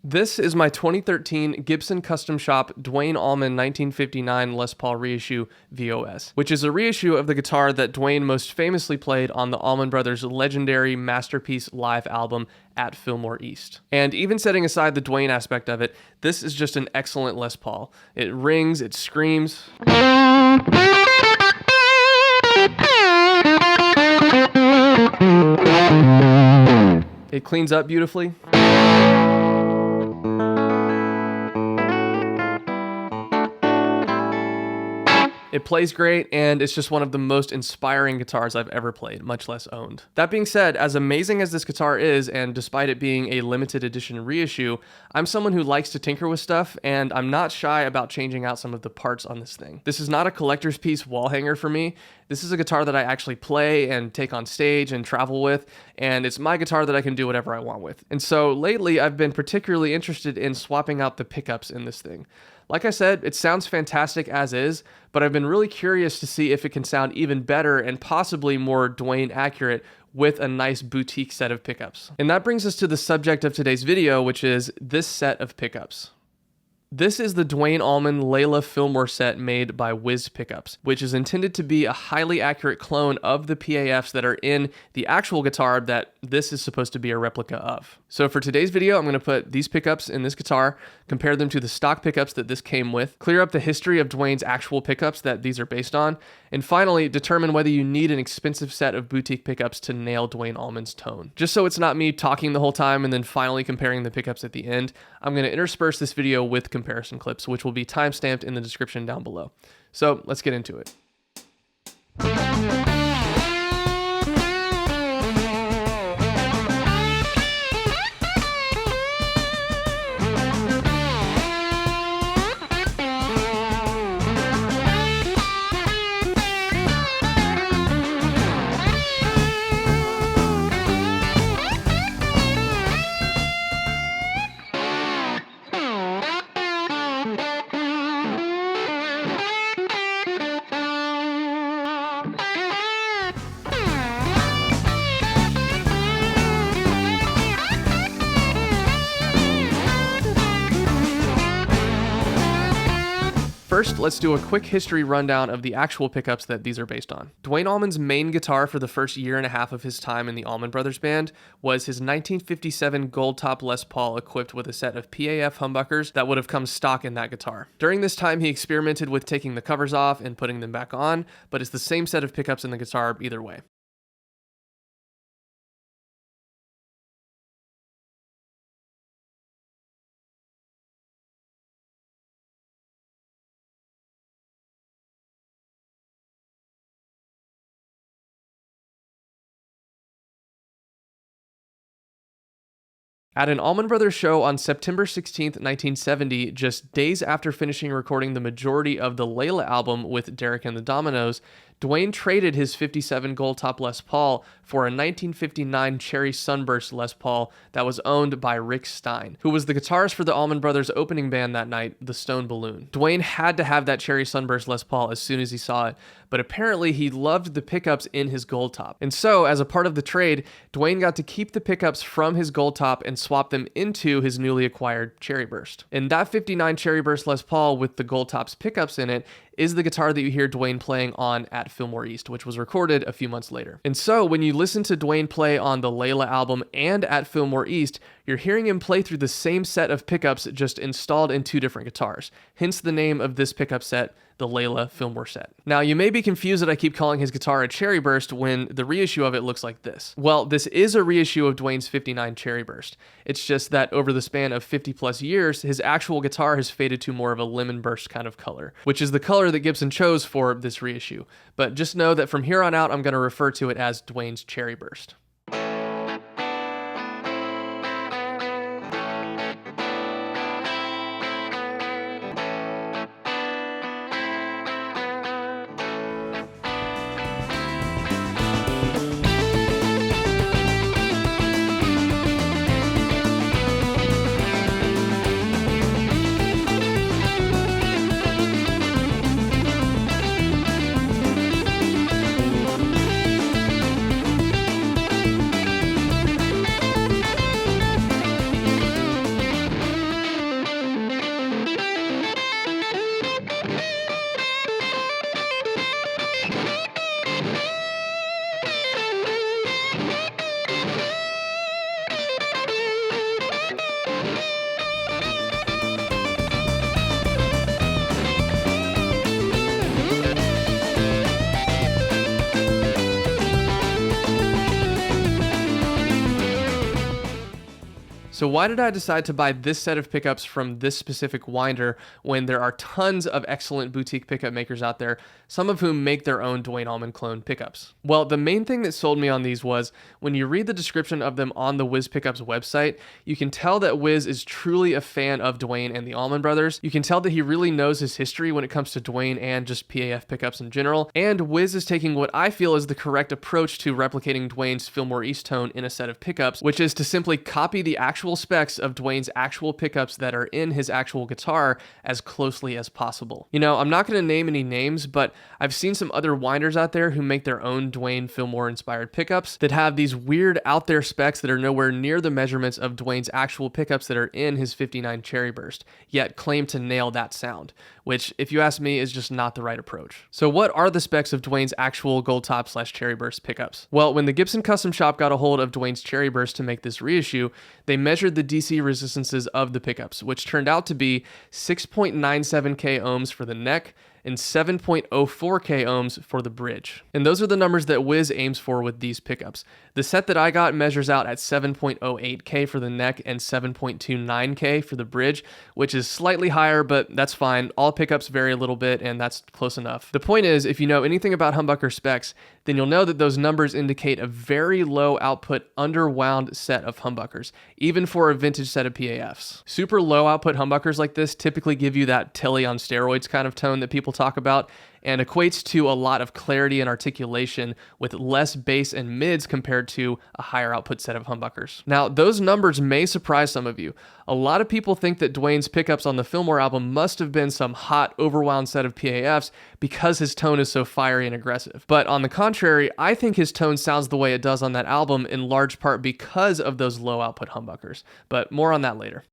This is my 2013 Gibson Custom Shop Duane Allman 1959 Les Paul reissue VOS, which is a reissue of the guitar that Duane most famously played on the Allman Brothers' legendary Masterpiece live album at Fillmore East. And even setting aside the Duane aspect of it, this is just an excellent Les Paul. It rings, it screams. It cleans up beautifully. It plays great, and it's just one of the most inspiring guitars I've ever played, much less owned. That being said, as amazing as this guitar is, and despite it being a limited edition reissue, I'm someone who likes to tinker with stuff, and I'm not shy about changing out some of the parts on this thing. This is not a collector's piece wall hanger for me. This is a guitar that I actually play and take on stage and travel with, and it's my guitar that I can do whatever I want with. And so lately, I've been particularly interested in swapping out the pickups in this thing. Like I said, it sounds fantastic as is, but I've been really curious to see if it can sound even better and possibly more Duane accurate with a nice boutique set of pickups. And that brings us to the subject of today's video, which is this set of pickups. This is the Duane Allman Layla Fillmore set made by Wizz Pickups, which is intended to be a highly accurate clone of the PAFs that are in the actual guitar that this is supposed to be a replica of. So for today's video, I'm going to put these pickups in this guitar, compare them to the stock pickups that this came with, clear up the history of Duane's actual pickups that these are based on, and finally determine whether you need an expensive set of boutique pickups to nail Duane Allman's tone. Just so it's not me talking the whole time and then finally comparing the pickups at the end, I'm going to intersperse this video with comparison clips, which will be timestamped in the description down below. So let's get into it. First, let's do a quick history rundown of the actual pickups that these are based on. Duane Allman's main guitar for the first year and a half of his time in the Allman Brothers Band was his 1957 gold top Les Paul equipped with a set of PAF humbuckers that would have come stock in that guitar. During this time, he experimented with taking the covers off and putting them back on, but it's the same set of pickups in the guitar either way. At an Allman Brothers show on September 16th, 1970, just days after finishing recording the majority of the Layla album with Derek and the Dominoes, Duane traded his 57 gold top Les Paul for a 1959 Cherry Sunburst Les Paul that was owned by Rick Stein, who was the guitarist for the Allman Brothers opening band that night, the Stone Balloon. Duane had to have that Cherry Sunburst Les Paul as soon as he saw it, but apparently he loved the pickups in his gold top. And so, as a part of the trade, Duane got to keep the pickups from his gold top and swap them into his newly acquired Cherry Burst. And that 59 Cherry Burst Les Paul with the gold top's pickups in it is the guitar that you hear Duane playing on at Fillmore East, which was recorded a few months later. And so when you listen to Duane play on the Layla album and at Fillmore East, you're hearing him play through the same set of pickups just installed in two different guitars. Hence the name of this pickup set, the Layla Fillmore set. Now, you may be confused that I keep calling his guitar a Cherry Burst when the reissue of it looks like this. Well, this is a reissue of Duane's 59 Cherry Burst. It's just that over the span of 50 plus years, his actual guitar has faded to more of a lemon burst kind of color, which is the color that Gibson chose for this reissue. But just know that from here on out, I'm going to refer to it as Duane's Cherry Burst. So why did I decide to buy this set of pickups from this specific winder when there are tons of excellent boutique pickup makers out there, some of whom make their own Duane Allman clone pickups? Well, the main thing that sold me on these was when you read the description of them on the Wizz Pickups website, you can tell that Wizz is truly a fan of Duane and the Allman brothers. You can tell that he really knows his history when it comes to Duane and just PAF pickups in general. And Wizz is taking what I feel is the correct approach to replicating Duane's Fillmore East tone in a set of pickups, which is to simply copy the actual specs of Duane's actual pickups that are in his actual guitar as closely as possible. You know, I'm not going to name any names, but I've seen some other winders out there who make their own Duane Fillmore inspired pickups that have these weird out there specs that are nowhere near the measurements of Duane's actual pickups that are in his 59 Cherry Burst, yet claim to nail that sound, which, if you ask me, is just not the right approach. So what are the specs of Duane's actual Gold Top / Cherry Burst pickups? Well, when the Gibson Custom Shop got a hold of Duane's Cherry Burst to make this reissue, they measured the DC resistances of the pickups, which turned out to be 6.97k ohms for the neck and 7.04k ohms for the bridge. And those are the numbers that Wizz aims for with these pickups. The set that I got measures out at 7.08k for the neck and 7.29k for the bridge, which is slightly higher, but that's fine. All pickups vary a little bit, and that's close enough. The point is, if you know anything about humbucker specs, then you'll know that those numbers indicate a very low output underwound set of humbuckers, even for a vintage set of PAFs. Super low output humbuckers like this typically give you that Tilly on steroids kind of tone that people talk about, and equates to a lot of clarity and articulation with less bass and mids compared to a higher output set of humbuckers. Now, those numbers may surprise some of you. A lot of people think that Duane's pickups on the Fillmore album must have been some hot, overwound set of PAFs because his tone is so fiery and aggressive. But on the contrary, I think his tone sounds the way it does on that album in large part because of those low output humbuckers. But more on that later.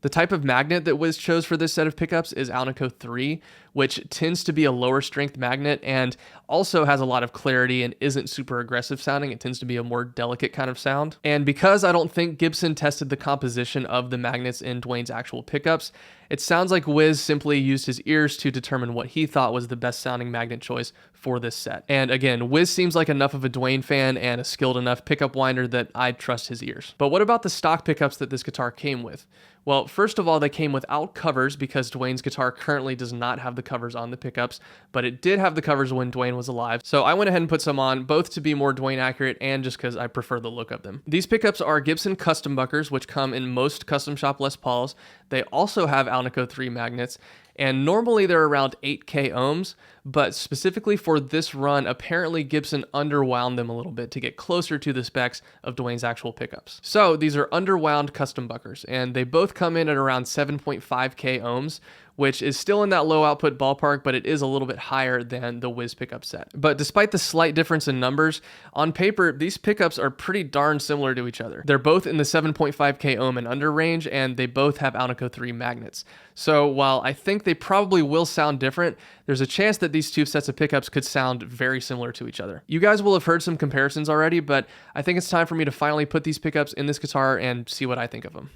The type of magnet that Wizz chose for this set of pickups is Alnico 3, which tends to be a lower strength magnet and also has a lot of clarity and isn't super aggressive sounding. It tends to be a more delicate kind of sound. And because I don't think Gibson tested the composition of the magnets in Duane's actual pickups, it sounds like Wizz simply used his ears to determine what he thought was the best sounding magnet choice for this set. And again, Wizz seems like enough of a Duane fan and a skilled enough pickup winder that I'd trust his ears. But what about the stock pickups that this guitar came with? Well, first of all, they came without covers because Duane's guitar currently does not have the covers on the pickups, but it did have the covers when Duane was alive. So I went ahead and put some on, both to be more Duane accurate and just because I prefer the look of them. These pickups are Gibson custom buckers, which come in most custom shop Les Pauls. They also have Alnico 3 magnets, and normally they're around 8k ohms, but specifically for this run, apparently Gibson underwound them a little bit to get closer to the specs of Duane's actual pickups. So these are underwound custom buckers, and they both come in at around 7.5k ohms, which is still in that low output ballpark, but it is a little bit higher than the Wizz pickup set. But despite the slight difference in numbers, on paper, these pickups are pretty darn similar to each other. They're both in the 7.5k ohm and under range, and they both have Alnico 3 magnets. So while I think they probably will sound different, there's a chance that these two sets of pickups could sound very similar to each other. You guys will have heard some comparisons already, but I think it's time for me to finally put these pickups in this guitar and see what I think of them.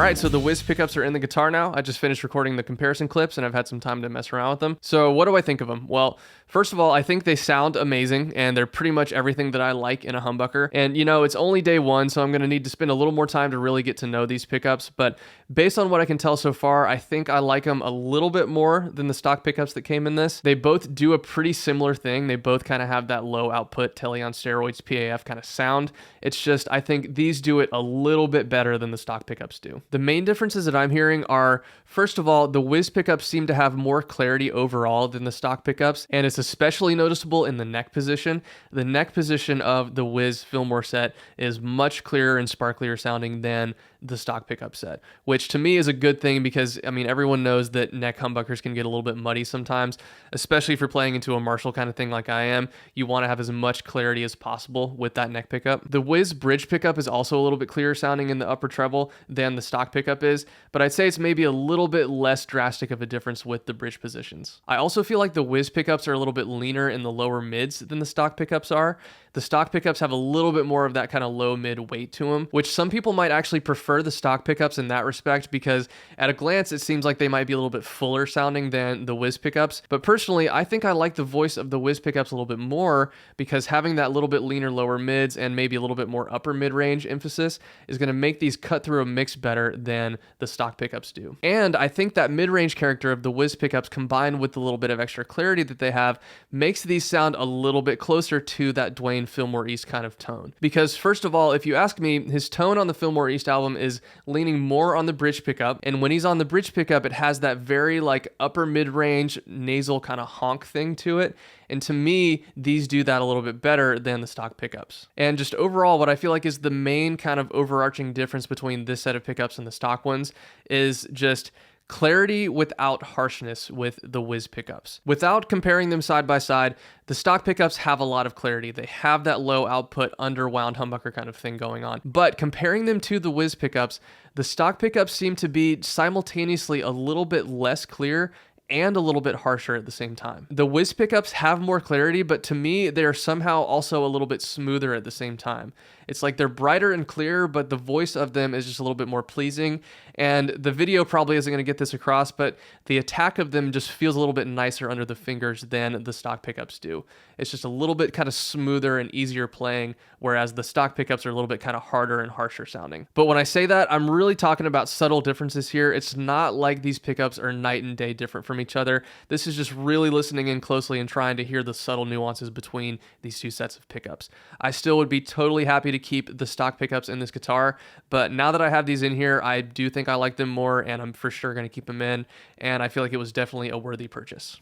right, so the Wizz pickups are in the guitar now. I just finished recording the comparison clips and I've had some time to mess around with them. So what do I think of them? Well, first of all, I think they sound amazing and they're pretty much everything that I like in a humbucker. And you know, it's only day one, so I'm going to need to spend a little more time to really get to know these pickups. But based on what I can tell so far, I think I like them a little bit more than the stock pickups that came in this. They both do a pretty similar thing. They both kind of have that low output Tele on steroids PAF kind of sound. It's just, I think these do it a little bit better than the stock pickups do. The main differences that I'm hearing are, first of all, the Wizz pickups seem to have more clarity overall than the stock pickups, and it's especially noticeable in the neck position. The neck position of the Wizz Fillmore set is much clearer and sparklier sounding than the stock pickup set, which to me is a good thing because, I mean, everyone knows that neck humbuckers can get a little bit muddy sometimes, especially if you're playing into a Marshall kind of thing like I am. You want to have as much clarity as possible with that neck pickup. The Wizz bridge pickup is also a little bit clearer sounding in the upper treble than the stock pickup is, but I'd say it's maybe a little bit less drastic of a difference with the bridge positions. I also feel like the Wizz pickups are a little bit leaner in the lower mids than the stock pickups are. The stock pickups have a little bit more of that kind of low mid weight to them, which some people might actually prefer the stock pickups in that respect because at a glance it seems like they might be a little bit fuller sounding than the Wizz pickups. But personally, I think I like the voice of the Wizz pickups a little bit more because having that little bit leaner lower mids and maybe a little bit more upper mid range emphasis is going to make these cut through a mix better than the stock pickups do. And I think that mid range character of the Wizz pickups combined with the little bit of extra clarity that they have makes these sound a little bit closer to that Duane Fillmore East kind of tone. Because first of all, if you ask me, his tone on the Fillmore East album is leaning more on the bridge pickup, and when he's on the bridge pickup, it has that very like upper mid-range nasal kind of honk thing to it. And to me, these do that a little bit better than the stock pickups. And just overall, what I feel like is the main kind of overarching difference between this set of pickups and the stock ones is just clarity without harshness with the Wizz pickups. Without comparing them side by side, the stock pickups have a lot of clarity. They have that low output, underwound humbucker kind of thing going on. But comparing them to the Wizz pickups, the stock pickups seem to be simultaneously a little bit less clear and a little bit harsher at the same time. The Wizz pickups have more clarity, but to me, they're somehow also a little bit smoother at the same time. It's like they're brighter and clearer, but the voice of them is just a little bit more pleasing. And the video probably isn't going to get this across, but the attack of them just feels a little bit nicer under the fingers than the stock pickups do. It's just a little bit kind of smoother and easier playing, whereas the stock pickups are a little bit kind of harder and harsher sounding. But when I say that, I'm really talking about subtle differences here. It's not like these pickups are night and day different from each other. This is just really listening in closely and trying to hear the subtle nuances between these two sets of pickups. I still would be totally happy to keep the stock pickups in this guitar, but now that I have these in here, I do think I like them more, and I'm for sure going to keep them in, and I feel like it was definitely a worthy purchase.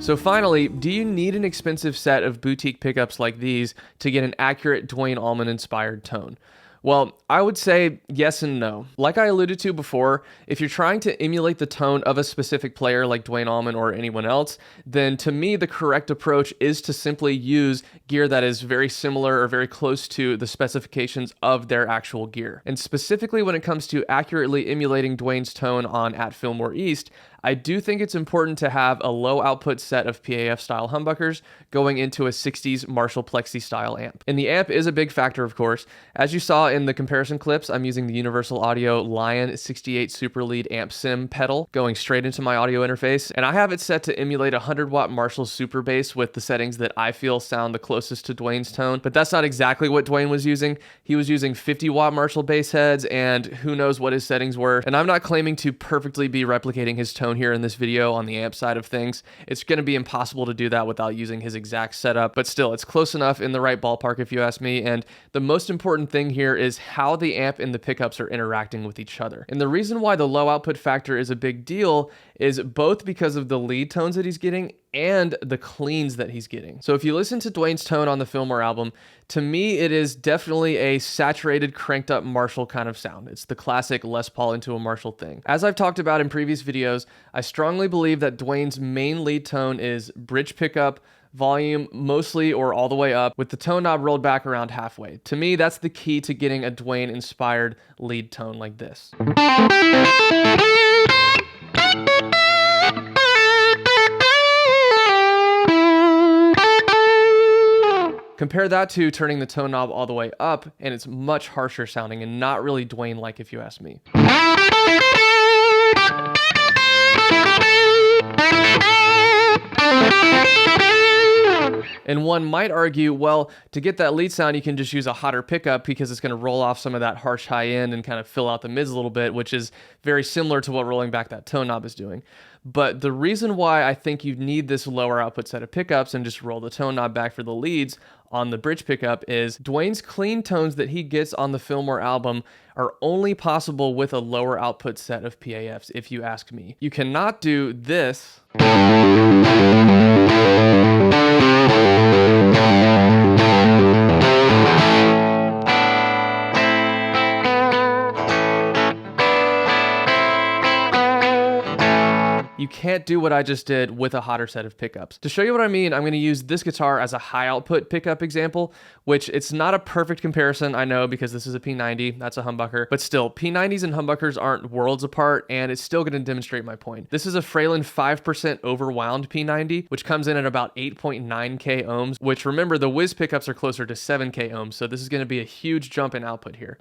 So finally, do you need an expensive set of boutique pickups like these to get an accurate Duane Allman inspired tone? Well, I would say yes and no. Like I alluded to before, if you're trying to emulate the tone of a specific player like Duane Allman or anyone else, then to me the correct approach is to simply use gear that is very similar or very close to the specifications of their actual gear. And specifically when it comes to accurately emulating Duane's tone on At Fillmore East, I do think it's important to have a low output set of PAF style humbuckers going into a 60s Marshall Plexi style amp. And the amp is a big factor, of course. As you saw in the comparison clips, I'm using the Universal Audio Lion 68 Super Lead Amp Sim pedal going straight into my audio interface, and I have it set to emulate a 100-watt Marshall Super Bass with the settings that I feel sound the closest to Duane's tone, but that's not exactly what Duane was using. He was using 50-watt Marshall bass heads, and who knows what his settings were, and I'm not claiming to perfectly be replicating his tone here in this video on the amp side of things. It's going to be impossible to do that without using his exact setup, but still, it's close enough, in the right ballpark if you ask me, and the most important thing here is how the amp and the pickups are interacting with each other. And the reason why the low output factor is a big deal is both because of the lead tones that he's getting and the cleans that he's getting. So if you listen to Duane's tone on the Fillmore album, to me, it is definitely a saturated, cranked up Marshall kind of sound. It's the classic Les Paul into a Marshall thing. As I've talked about in previous videos, I strongly believe that Duane's main lead tone is bridge pickup, volume mostly or all the way up, with the tone knob rolled back around halfway. To me, that's the key to getting a Duane inspired lead tone like this. Compare that to turning the tone knob all the way up, and it's much harsher sounding and not really Duane-like if you ask me. And one might argue, well, to get that lead sound, you can just use a hotter pickup because it's going to roll off some of that harsh high end and kind of fill out the mids a little bit, which is very similar to what rolling back that tone knob is doing. But the reason why I think you need this lower output set of pickups and just roll the tone knob back for the leads on the bridge pickup is Duane's clean tones that he gets on the Fillmore album are only possible with a lower output set of PAFs, if you ask me. You cannot do this You can't do what I just did with a hotter set of pickups. To show you what I mean, I'm going to use this guitar as a high output pickup example, which it's not a perfect comparison, I know, because this is a P90, that's a humbucker, but still, P90s and humbuckers aren't worlds apart, and it's still going to demonstrate my point. This is a Fralin 5% overwound P90, which comes in at about 8.9k ohms, which remember, the Wizz pickups are closer to 7k ohms, so this is going to be a huge jump in output here.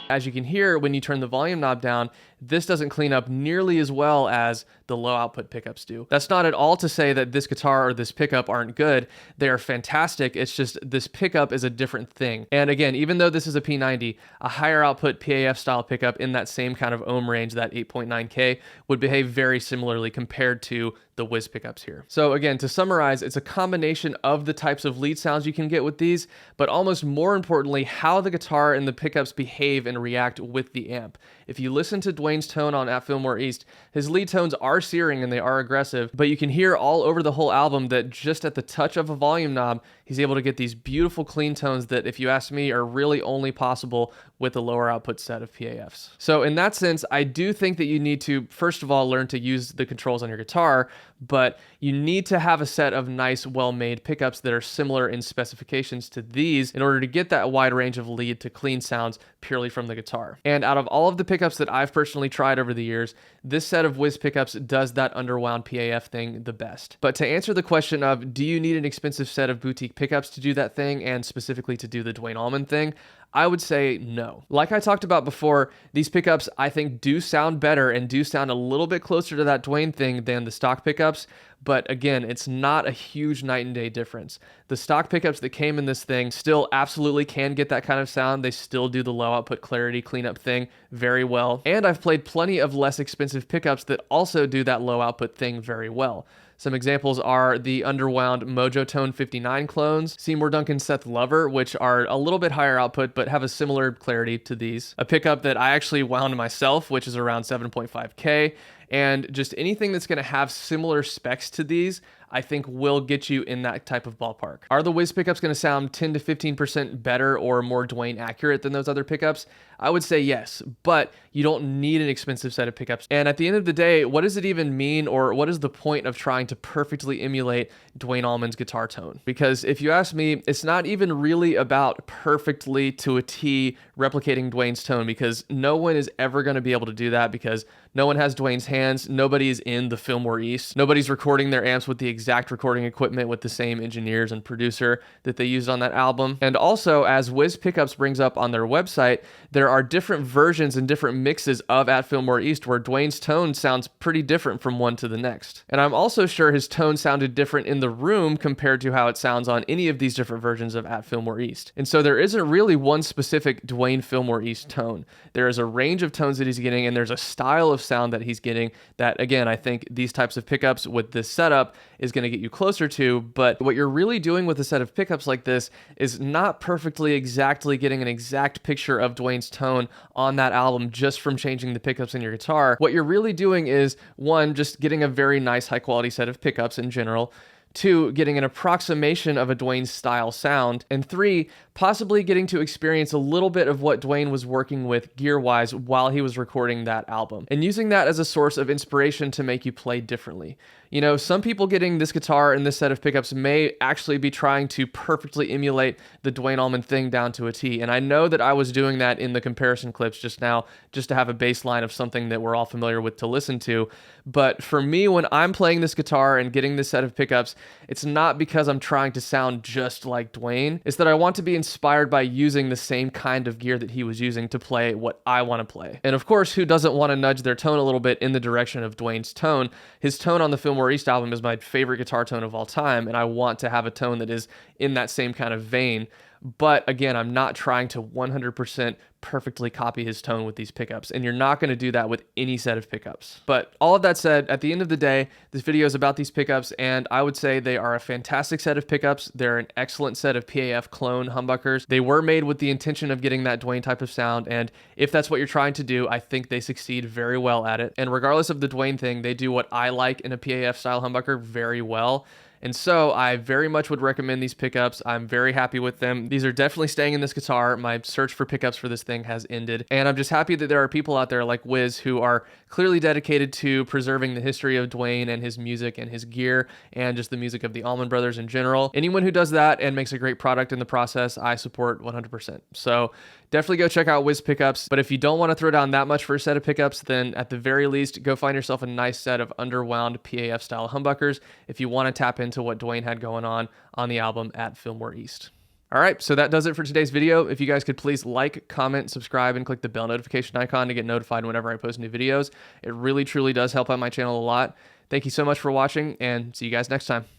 As you can hear, when you turn the volume knob down, this doesn't clean up nearly as well as the low output pickups do. That's not at all to say that this guitar or this pickup aren't good. They are fantastic. It's just this pickup is a different thing. And again, even though this is a P90, a higher output PAF style pickup in that same kind of ohm range, that 8.9K, would behave very similarly compared to the Wizz pickups here. So again, to summarize, it's a combination of the types of lead sounds you can get with these, but almost more importantly, how the guitar and the pickups behave and react with the amp. If you listen to Duane's tone on At Fillmore East, his lead tones are searing and they are aggressive, but you can hear all over the whole album that just at the touch of a volume knob, he's able to get these beautiful clean tones that, if you ask me, are really only possible with a lower output set of PAFs. So in that sense, I do think that you need to, first of all, learn to use the controls on your guitar, but you need to have a set of nice, well-made pickups that are similar in specifications to these in order to get that wide range of lead to clean sounds purely from the guitar. And out of all of the pickups that I've personally tried over the years, this set of Wizz pickups does that underwound PAF thing the best. But to answer the question of, do you need an expensive set of boutique pickups to do that thing, and specifically to do the Duane Allman thing, I would say no. Like I talked about before, these pickups I think do sound better and do sound a little bit closer to that Duane thing than the stock pickups, but again, it's not a huge night and day difference. The stock pickups that came in this thing still absolutely can get that kind of sound. They still do the low output clarity cleanup thing very well. And I've played plenty of less expensive pickups that also do that low output thing very well. Some examples are the Underwound Mojo Tone 59 clones, Seymour Duncan Seth Lover, which are a little bit higher output but have a similar clarity to these. A pickup that I actually wound myself, which is around 7.5K, And just anything that's going to have similar specs to these, I think will get you in that type of ballpark. Are the Wizz pickups going to sound 10 to 15% better or more Duane accurate than those other pickups? I would say yes, but you don't need an expensive set of pickups. And at the end of the day, what does it even mean, or what is the point of trying to perfectly emulate Duane Allman's guitar tone? Because if you ask me, it's not even really about perfectly to a T replicating Duane's tone, because no one is ever going to be able to do that, because no one has Duane's hands. Nobody is in the Fillmore East. Nobody's recording their amps with the exact recording equipment with the same engineers and producer that they used on that album. And also, as Wizz Pickups brings up on their website, there are different versions and different mixes of At Fillmore East where Duane's tone sounds pretty different from one to the next. And I'm also sure his tone sounded different in the room compared to how it sounds on any of these different versions of At Fillmore East. And so there isn't really one specific Duane Fillmore East tone. There is a range of tones that he's getting, and there's a style of sound that he's getting that, again, I think these types of pickups with this setup is going to get you closer to. But what you're really doing with a set of pickups like this is not perfectly exactly getting an exact picture of Duane's tone on that album just from changing the pickups in your guitar. What you're really doing is, one, just getting a very nice high quality set of pickups in general. Two, getting an approximation of a Duane style sound. And three, possibly getting to experience a little bit of what Duane was working with gear-wise while he was recording that album, and using that as a source of inspiration to make you play differently. You know, some people getting this guitar and this set of pickups may actually be trying to perfectly emulate the Duane Allman thing down to a T. And I know that I was doing that in the comparison clips just now, just to have a baseline of something that we're all familiar with to listen to. But for me, when I'm playing this guitar and getting this set of pickups, it's not because I'm trying to sound just like Duane. It's that I want to be inspired by using the same kind of gear that he was using to play what I want to play. And of course, who doesn't want to nudge their tone a little bit in the direction of Duane's tone? His tone on the Fillmore East album is my favorite guitar tone of all time, and I want to have a tone that is in that same kind of vein. But again, I'm not trying to 100% perfectly copy his tone with these pickups, and you're not going to do that with any set of pickups. But all of that said, at the end of the day, this video is about these pickups, and I would say they are a fantastic set of pickups. They're an excellent set of PAF clone humbuckers. They were made with the intention of getting that Duane type of sound, and if that's what you're trying to do, I think they succeed very well at it. And regardless of the Duane thing, they do what I like in a PAF style humbucker very well. And so I very much would recommend these pickups. I'm very happy with them. These are definitely staying in this guitar. My search for pickups for this thing has ended. And I'm just happy that there are people out there like Wizz who are clearly dedicated to preserving the history of Duane and his music and his gear and just the music of the Allman Brothers in general. Anyone who does that and makes a great product in the process, I support 100%. So definitely go check out Wizz pickups. But if you don't want to throw down that much for a set of pickups, then at the very least, go find yourself a nice set of Underwound PAF style humbuckers if you want to tap into what Duane had going on the album At Fillmore East. All right, so that does it for today's video. If you guys could please like, comment, subscribe, and click the bell notification icon to get notified whenever I post new videos. It really, truly does help out my channel a lot. Thank you so much for watching, and see you guys next time.